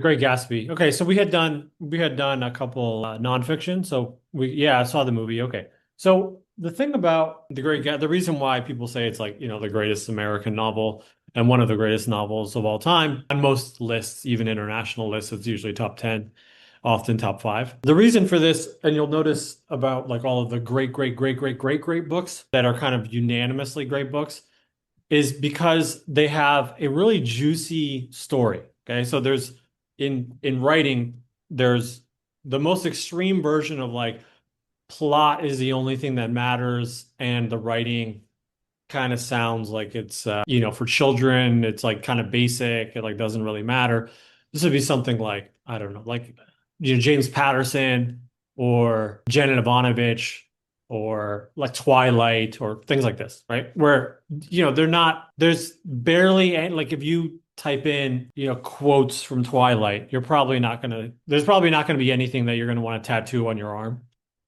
Great Gatsby. Okay, so we had done a couple nonfiction. So I saw the movie. Okay, so the thing about the reason why people say it's like the greatest American novel and one of the greatest novels of all time on most lists, even international lists, it's usually top 10, often top five. The reason for this, and you'll notice about like all of the great books that are kind of unanimously great books, is because they have a really juicy story. Okay, so there's in writing, there's the most extreme version of like plot is the only thing that matters, and the writing kind of sounds like it's for children, it's like kind of basic, it like doesn't really matter. This would be something like, I don't know, like James Patterson or Janet Ivanovich or like Twilight or things like this, right? Where they're not, there's barely any, like if you type in quotes from Twilight, there's probably not gonna be anything that you're gonna want to tattoo on your arm,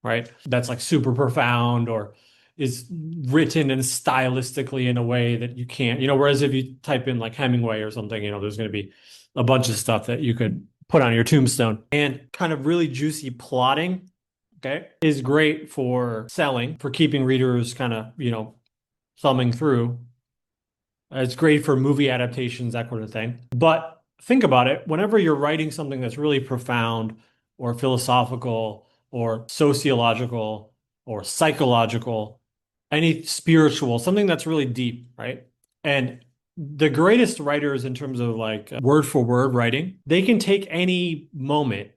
right? That's like super profound or is written and stylistically in a way that you can't, whereas if you type in like Hemingway or something, there's going to be a bunch of stuff that you could put on your tombstone. And kind of really juicy plotting, okay, is great for selling, for keeping readers kind of, thumbing through. It's great for movie adaptations, that kind of thing. But think about it, whenever you're writing something that's really profound or philosophical or sociological or psychological, any spiritual, something that's really deep, right? And the greatest writers in terms of like word for word writing, they can take any moment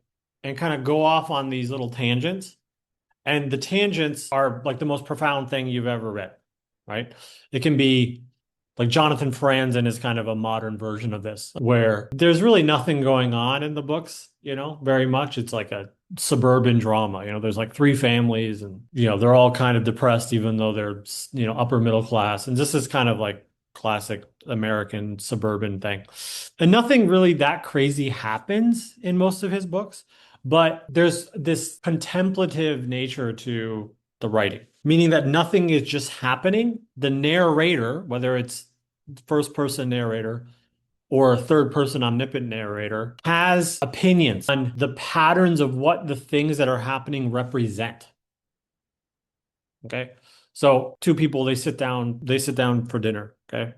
and kind of go off on these little tangents. And the tangents are like the most profound thing you've ever read, right? It can be like Jonathan Franzen is kind of a modern version of this, where there's really nothing going on in the books, very much. It's like a suburban drama. There's like three families and, they're all kind of depressed, even though they're, upper middle class. And this is kind of like classic American suburban thing. And nothing really that crazy happens in most of his books, but there's this contemplative nature to the writing, meaning that nothing is just happening. The narrator, whether it's first person narrator or a third person omnipotent narrator, has opinions on the patterns of what the things that are happening represent. Okay. So two people, they sit down for dinner. Okay.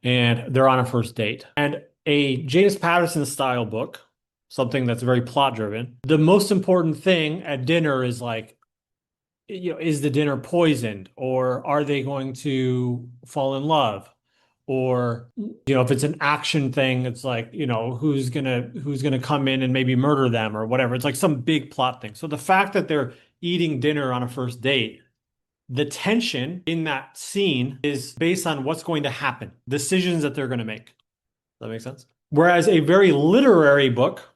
And they're on a first date. And a James Patterson style book, something that's very plot driven, the most important thing at dinner is like, is the dinner poisoned, or are they going to fall in love? Or, if it's an action thing, it's like, who's gonna come in and maybe murder them or whatever. It's like some big plot thing. So the fact that they're eating dinner on a first date, the tension in that scene is based on what's going to happen, decisions that they're going to make. Does that make sense? Whereas a very literary book,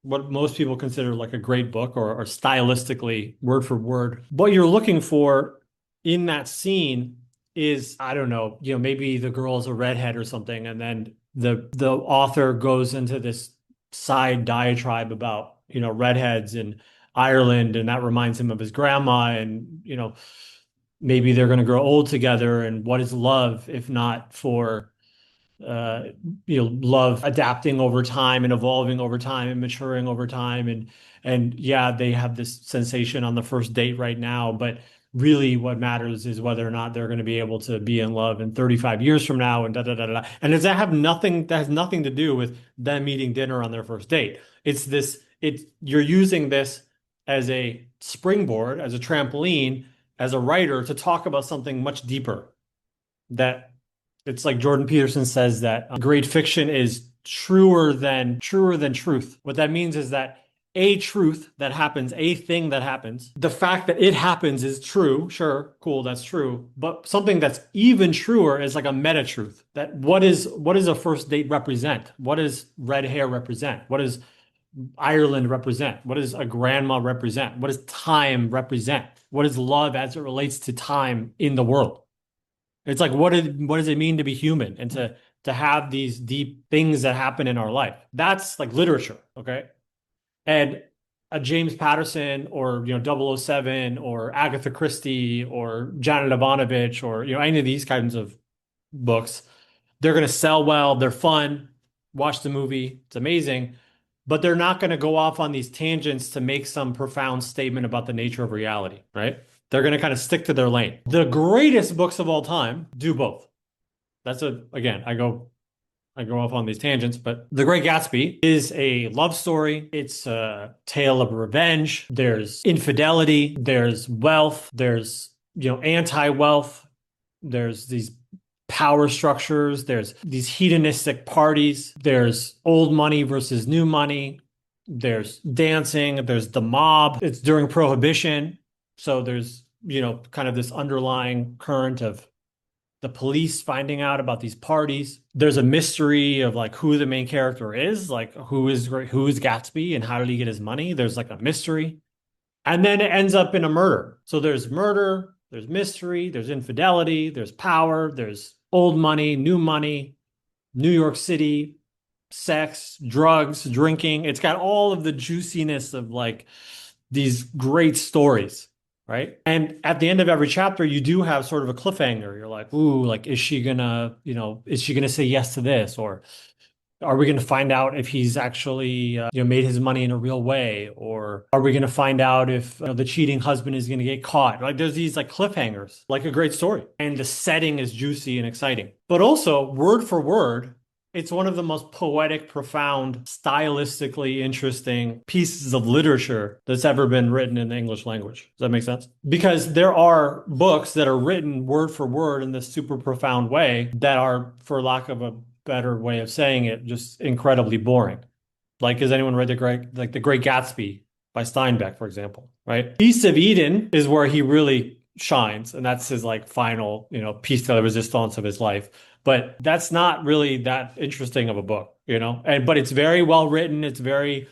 what most people consider like a great book or stylistically word for word, what you're looking for in that scene is, I don't know, maybe the girl's a redhead or something, and then the author goes into this side diatribe about, redheads in Ireland, and that reminds him of his grandma, and maybe they're going to grow old together, and what is love if not for uh, love adapting over time and evolving over time and maturing over time. And yeah, they have this sensation on the first date right now, but really what matters is whether or not they're going to be able to be in love in 35 years from now and da da da da. And that has nothing to do with them eating dinner on their first date. You're using this as a springboard, as a trampoline, as a writer to talk about something much deeper, that it's like Jordan Peterson says that great fiction is truer than truth. What that means is that a truth that happens, a thing that happens, the fact that it happens is true. Sure, cool, that's true. But something that's even truer is like a meta truth. That what does a first date represent? What does red hair represent? What does Ireland represent? What does a grandma represent? What does time represent? What is love as it relates to time in the world? It's like what does it mean to be human and to have these deep things that happen in our life? That's like literature, okay? And a James Patterson or Double O Seven or Agatha Christie or Janet Ivanovich or any of these kinds of books, they're going to sell well, they're fun. Watch the movie, it's amazing. but they're not going to go off on these tangents to make some profound statement about the nature of reality, right? They're going to kind of stick to their lane. The greatest books of all time do both. Again, I go off on these tangents, but The Great Gatsby is a love story. It's a tale of revenge. There's infidelity, there's wealth, there's, anti-wealth, there's these power structures, there's these hedonistic parties, there's old money versus new money, there's dancing, there's the mob. It's during Prohibition. So there's, kind of this underlying current of the police finding out about these parties. There's a mystery of like who the main character is, like who is Gatsby and how did he get his money? There's like a mystery. And then it ends up in a murder. So there's murder, there's mystery, there's infidelity, there's power, there's old money, New York City, sex, drugs, drinking. It's got all of the juiciness of like these great stories, right? And at the end of every chapter, you do have sort of a cliffhanger. You're like, ooh, like, is she gonna say yes to this? Or are we going to find out if he's actually, made his money in a real way? Or are we going to find out if the cheating husband is going to get caught? Like there's these like cliffhangers, like a great story. And the setting is juicy and exciting. But also, word for word, it's one of the most poetic, profound, stylistically interesting pieces of literature that's ever been written in the English language. Does that make sense? Because there are books that are written word for word in this super profound way that are, for lack of a better way of saying it, just incredibly boring. Like, has anyone read the Great Gatsby by Steinbeck, for example, right? Beast of Eden is where he really shines, and that's his like final, piece de la resistance of his life. But that's not really that interesting of a book, but it's very well written. It's very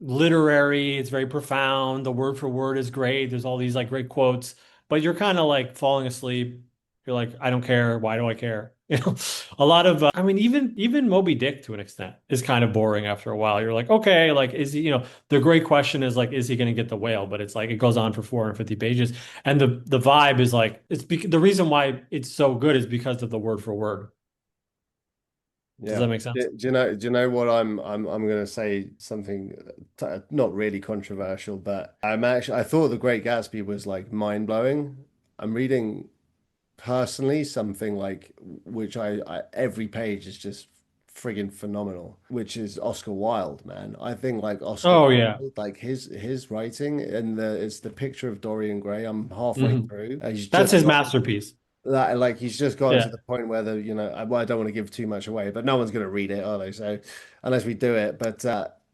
literary. It's very profound. The word for word is great. There's all these like great quotes, but you're kind of like falling asleep. You're like, I don't care. Why do I care? A lot of, even Moby Dick to an extent is kind of boring after a while. You're like, okay, like, is he, the great question is like, is he going to get the whale? But it's like, it goes on for 450 pages. And the vibe is like, the reason why it's so good is because of the word for word. Does Yeah. that make sense? Do you know what I'm going to say something not really controversial, but I thought The Great Gatsby was like mind-blowing. I'm reading personally something like which I every page is just friggin' phenomenal, which is Oscar Wilde, man. I think like Oscar Oh yeah. Wilde, like his writing and it's the Picture of Dorian Gray. I'm halfway Hmm. through. He's That's just his got masterpiece. that like he's just gotten to Yeah. the point where well, I don't want to give too much away, but no one's going to read it, are they? So unless we do it, but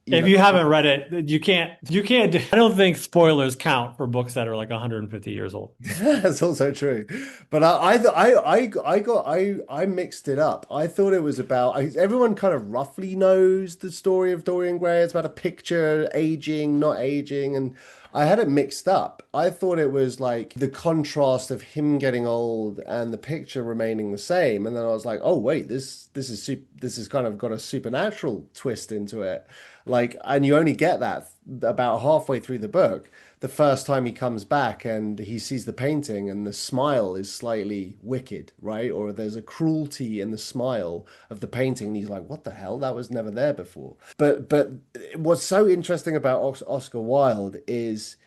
If you haven't read it, you can't I don't think spoilers count for books that are like 150 years old. That's also true, but I mixed it up. I thought it was about everyone kind of roughly knows the story of Dorian Gray. It's about a picture aging, not aging, and I had it mixed up. I thought it was like the contrast of him getting old and the picture remaining the same, and then I was like, oh wait, this is kind of got a supernatural twist into it, like, and you only get that about halfway through the book the first time he comes back and he sees the painting and the smile is slightly wicked, right? Or there's a cruelty in the smile of the painting. And he's like, what the hell? That was never there before. But what's so interesting about Oscar Wilde is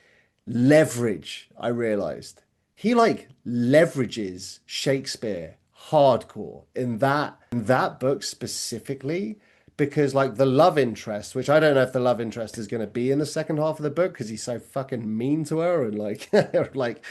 leverage, I realized. He like leverages Shakespeare hardcore in that book specifically because like the love interest, which I don't know if the love interest is going to be in the second half of the book because he's so fucking mean to her and like like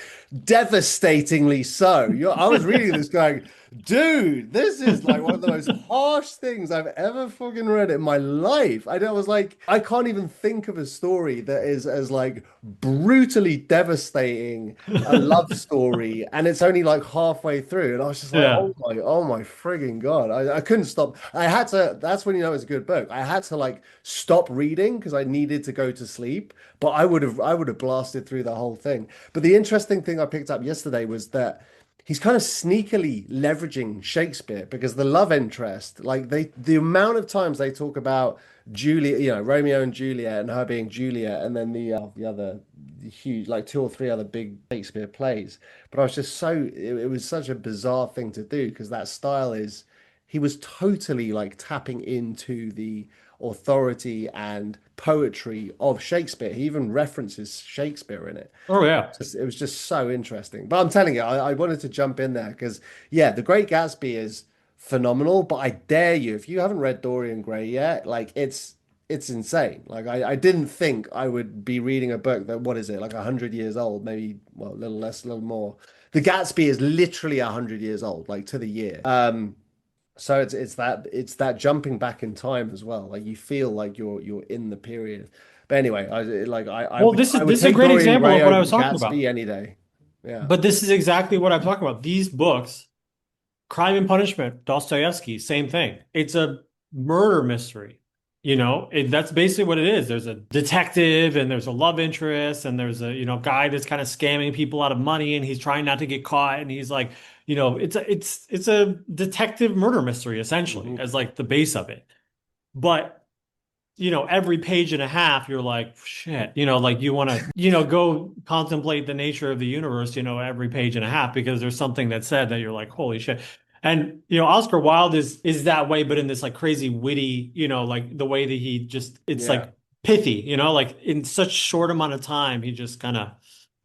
devastatingly so. I was reading this going, dude, this is like one of the most harsh things I've ever fucking read in my life. I was like, I can't even think of a story that is as like brutally devastating a love story, and it's only like halfway through, and I was just like, Yeah. oh my frigging God. I couldn't stop. I had to, that's when you know it's a good book. I had to like stop reading because I needed to go to sleep, but I would have blasted through the whole thing. But the interesting thing I picked up yesterday was that he's kind of sneakily leveraging Shakespeare because the love interest, like the amount of times they talk about Juliet, Romeo and Juliet and her being Juliet, and then the other huge, like two or three other big Shakespeare plays. But I was just it was such a bizarre thing to do because that style is, he was totally like tapping into the authority and poetry of Shakespeare. He even references Shakespeare in it. Oh yeah. It was just so interesting. But I'm telling you, I wanted to jump in there because, yeah, The Great Gatsby is phenomenal. But I dare you, if you haven't read Dorian Gray yet, like it's insane. Like I didn't think I would be reading a book that, what is it, like 100 years old, maybe, well, a little less, a little more. The Gatsby is literally 100 years old, like to the year. So it's that jumping back in time as well. Like you feel like you're in the period. But anyway, I Well, would I would this is a take great Dorian example of Gray what I over was talking about. Gatsby any day. Yeah. But this is exactly what I'm talking about. These books, Crime and Punishment, Dostoevsky, same thing. It's a murder mystery. That's basically what it is. There's a detective and there's a love interest and there's a, guy that's kind of scamming people out of money and he's trying not to get caught and he's like, it's a detective murder mystery essentially Hmm. as like the base of it. But every page and a half, you're like, shit, like you want to, go contemplate the nature of the universe, every page and a half, because there's something that said that you're like, holy shit. And, Oscar Wilde is that way, but in this like crazy witty, like the way that he just, it's Yeah. like pithy, like in such short amount of time, he just kind of,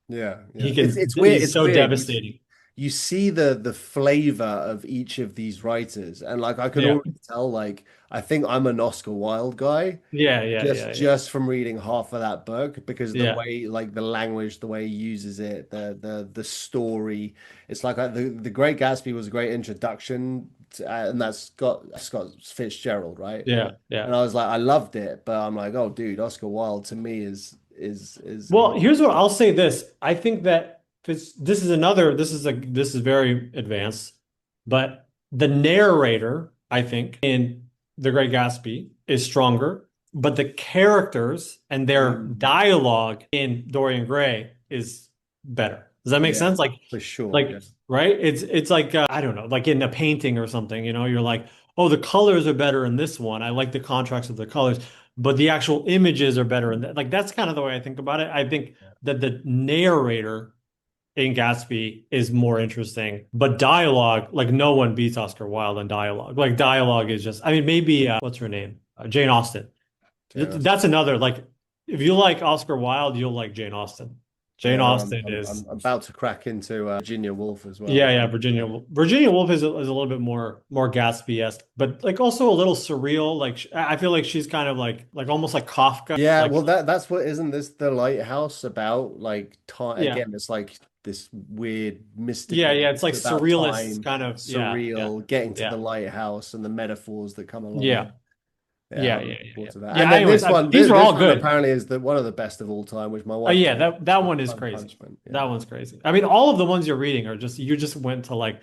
Yeah. Yeah. he can, It's weird. he's It's so weird. devastating. You see the flavor of each of these writers, and like I could Yeah. already tell, like I think I'm an Oscar Wilde guy. Yeah. Yeah. just Yeah. Yeah. just from reading half of that book because the Yeah. way, like the language, the way he uses it, the story, it's like the Great Gatsby was a great introduction to, and that's Scott Fitzgerald, right? Yeah. Yeah. And I was like, I loved it, but I'm like, oh dude, Oscar Wilde to me is Well, here's what I'll say this. I think that this is very advanced, but the narrator, I think, in The Great Gatsby is stronger, but the characters and their Mm, dialogue in Dorian Gray is better. Does that make yeah, sense? for sure. Like, Yeah, right? It's like I don't know, like in a painting or something, you're like, oh, the colors are better in this one. I like the contrast of the colors, but the actual images are better in that. Like that's kind of the way I think about it. I think that the narrator in Gatsby is more interesting, but dialogue, like no one beats Oscar Wilde in dialogue. Like dialogue is just, I mean, maybe what's her name? Jane Austen. yeah. That's another like if you like Oscar Wilde, you'll like Jane Austen. Jane Yeah, no, I'm, Austen I'm is I'm about to crack into Virginia Woolf as well. yeah, yeah, Yeah. Virginia Woolf is a little bit more Gatsby-esque, but like also a little surreal. Like I feel like she's kind of like almost like Kafka. Yeah, Like well that's what, isn't this the lighthouse about, like time yeah, again, it's like this weird yeah, mystical, yeah. It's like it's about surrealist time, kind of yeah, yeah, surreal, getting to the yeah, lighthouse and the metaphors that come along with yeah, it. Yeah, yeah, I'm yeah, looking yeah, forward yeah. to that. And Yeah. then Anyways, these are this all one good. apparently is the one of the best of all time, which my Oh wife yeah, told me. that one is Crime and crazy. Punishment. That Yeah. one's crazy. I mean, all of the ones you're reading are just you just went to like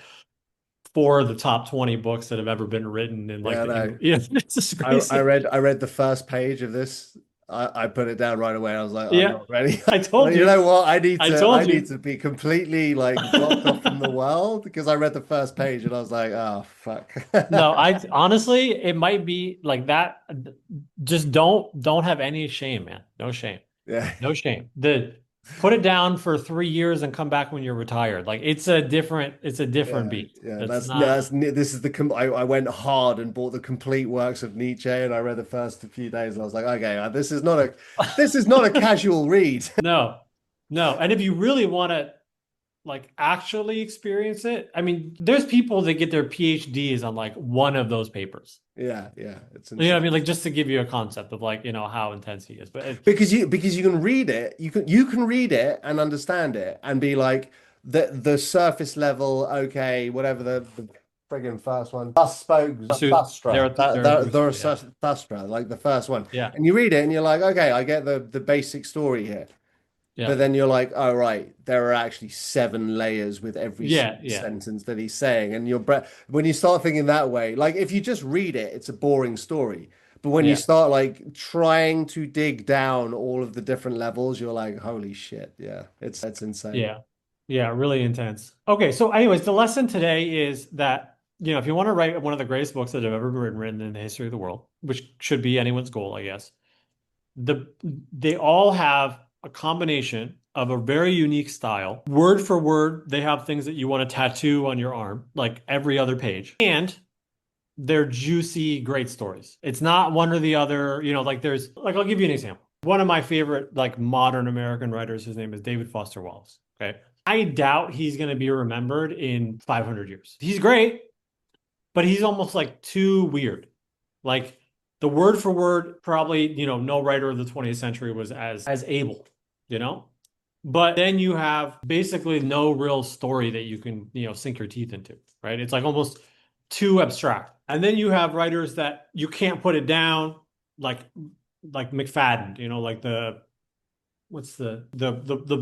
four of the top 20 books that have ever been written in like Yeah, the no. English. Yeah, it's just crazy. I read the first page of this. I put it down right away. I was like, I'm Yeah, not ready. I told You you. know what? I told I need you. to be completely like blocked off from the world because I read the first page and I was like, oh fuck. No, I honestly, it might be like that. Just don't have any shame, man. No shame. Yeah. No shame. The put it down for 3 years and come back when you're retired. Like it's a different Yeah, beat. yeah, It's not. this is the I went hard and bought the complete works of Nietzsche and I read the first few days and I was like, okay, this is not a casual read. No, no. And if you really want to like actually experience it, I mean, there's people that get their PhDs on like one of those papers. Yeah, yeah, it's You know what I insane. mean? Like just to give you a concept of like, how intense he is. But Because you can read it, you can read it and understand it and be like the surface level, okay, whatever the friggin' first one. Thus spoke Thustra. yeah. Thustra, like the first one. Yeah. And you read it and you're like, okay, I get the basic story here. Yeah. But then you're like, oh right, there are actually 7 layers with every Yeah. Yeah. sentence that he's saying. And when you start thinking that way, like if you just read it, it's a boring story. But when you Yeah. start like trying to dig down all of the different levels, you're like, holy shit, yeah, it's insane. Yeah. Yeah. Really intense. Okay. So, anyways, the lesson today is that, if you want to write one of the greatest books that have ever been written in the history of the world, which should be anyone's goal, I guess, the they all have a combination of a very unique style. Word for word, they have things that you want to tattoo on your arm, like every other page. And they're juicy, great stories. It's not one or the other, like there's like I'll give you an example. One of my favorite like modern American writers, his name is David Foster Wallace. Okay. I doubt he's going to be remembered in 500 years. He's great, but he's almost like too weird. Like the word for word, probably, no writer of the 20th century was as able, you know? But then you have basically no real story that you can, sink your teeth into, right? It's like almost too abstract. And then you have writers that you can't put it down, like McFadden, like what's the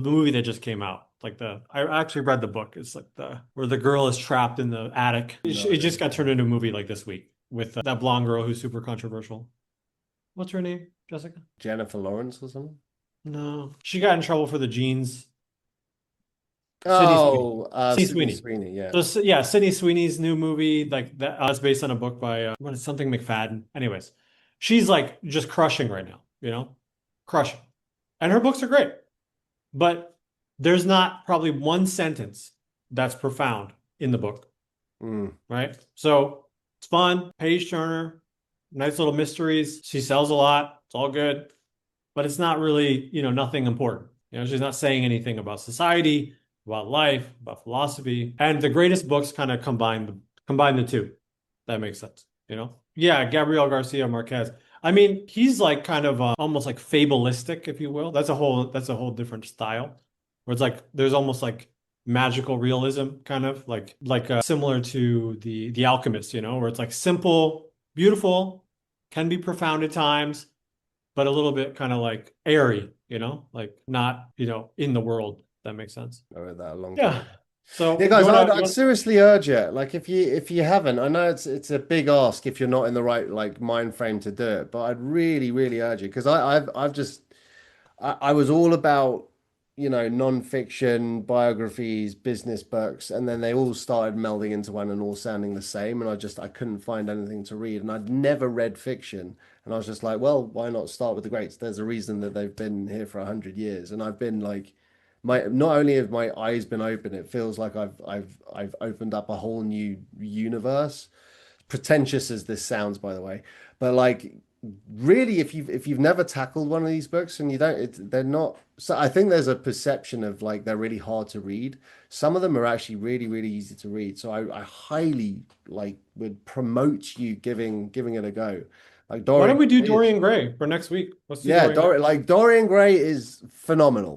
movie that just came out? I actually read the book. It's like where the girl is trapped in the attic. It just got turned into a movie like this week with that blonde girl who's super controversial. What's her name, Jessica? Jennifer Lawrence or something? No, she got in trouble for the jeans. Sydney Sydney Sweeney. Sweeney, yeah. So yeah, Sydney Sweeney's new movie, like that, it's based on a book by what is something McFadden. Anyways, she's like just crushing right now, crushing, and her books are great, but there's not probably one sentence that's profound in the book, right? So it's fun, page turner, nice little mysteries. She sells a lot. It's all good, but it's not really, nothing important. She's not saying anything about society, about life, about philosophy. And the greatest books kind of combine the two. That makes sense, Yeah, Gabriel Garcia Marquez. I mean, he's like kind of almost like fabulistic, if you will. That's a whole different style, where it's like there's almost like magical realism, kind of like similar to the Alchemist, where it's like simple, beautiful, can be profound at times, but a little bit kind of like airy, like not, in the world. That makes sense. I read that a long Yeah. time. So Yeah, guys, I'd seriously urge it. Like if you haven't, I know it's a big ask if you're not in the right like mind frame to do it, but I'd really, really urge it because I've just I was all about, non-fiction, biographies, business books, and then they all started melding into one and all sounding the same. And I couldn't find anything to read. And I'd never read fiction. And I was just like, well, why not start with the greats? There's a reason that they've been here for 100 years. And I've been like, not only have my eyes been open, it feels like I've opened up a whole new universe. Pretentious as this sounds, by the way, but like really if you've never tackled one of these books and you don't they're not, so I think there's a perception of like they're really hard to read. Some of them are actually really, really easy to read, so I highly like would promote you giving it a go. Like why Dorian don't we do Gray is- Dorian Gray for next week? Let's do yeah, Dorian Gray. Dorian Gray is phenomenal.